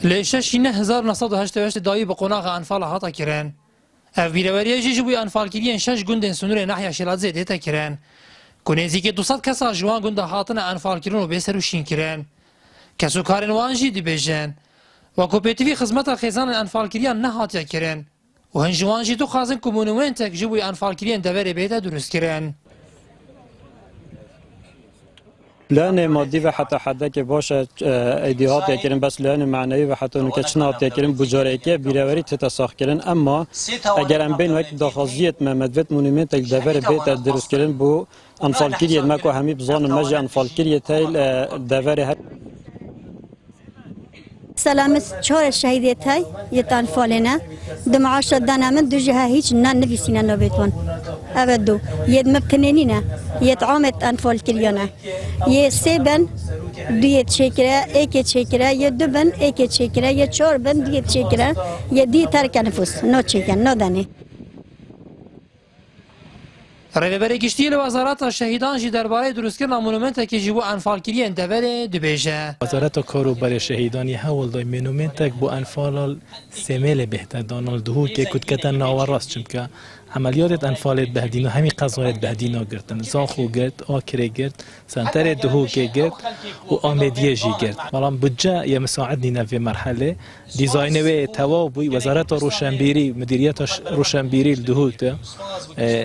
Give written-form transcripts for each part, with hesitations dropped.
لیشش 1988 دایی به قناغ انفال هاتا کرن. اف بیروریه جی بوی انفال کردن 6 گوندن سنور ناحیه شیرازه دیتا کرن. کنیزی که 200 کسا جوان گنده هاتن انفال کردن و بسروشین کرن. کسو کارن وانجی دی بیجن. و کوپیتیوی خدمت خیزان انفال کردن نه هاتیا کرن. و هن جوانجی تو خازن که مونومنتک جی بوی انفال کردن دوره بیتا درست کرن. لان مادی و حتی حدا که باشه ایدیات یکرین بس لان معنوی و حتی نکچنات یکرین بجاره که بیروری تتساخ کردن اما اگر ام بین وقت داخازیت ممدوت مونومنت دوره بیت درست کردن بو انفال کریت ماکو همی بزان مجی انفال کریت تایل دوره سلامت چهار شهیدیت های یه انفالنا دمعاش دانا من دو جهه هیچ نان نویسینا نوبیتون ابدو یه مبکنینینا یه عامت انفال کریانا یه سبن دویت شکره ایک شکره یه دو بن ایک شکره یه چهار بن دویت شکره یه دی ترک نفوس نو چکن نو دانی رهبری گشتی وزارت شهیدان جی درباره درست کردن مونومنت که جیبو انفال کردن دوره دبیجه. وزارت کاروبار شهیدانی حول دای مونومنت بو انفال سمل بهتر دانال دهو که کد کتن ناوراست چون که عملیات انفال بهدینو همی قضایت بهدینا گرتن زاخو گرت آکره گرت سنتر دهو که گرت و آمدیه جی گرت ولام بودجه یا مساعد نینا في مرحله دیزاینوی توابوی وزارت روشنبیری مدیریت روشنبیری دهوت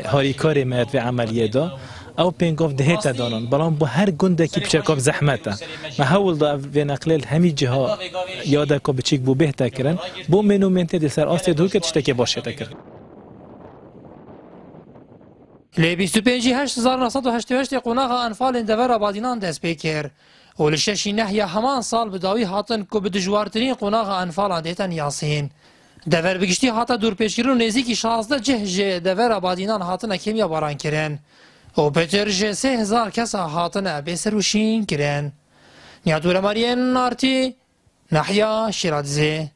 هاریکاری مرد و عملیه دا او پینگوف دهیت دانن بلام با هر گنده کی بچکاب زحمته ما حول دا و نقلیل همی جها یاده کو بچیک بو بهتا کرن بو مونومنت دی سر آستی دهو که تشتکی باشه تکرن لی 25988 قناغ انفال دوره آبادینان دست پیکر و لششی نحیه همان سال بداوی هاتن که به دجوارترین قناغ انفال دیتن یاسین دور بگشتی هاتا دور پیشگیرون و نزدیکی 16 جه دوره آبادینان هاتن کیمیا باران کرن و بهتر جه 3000 کس هاتن بسروشین کرن نیادور مارین نارتی نحیه شیرازه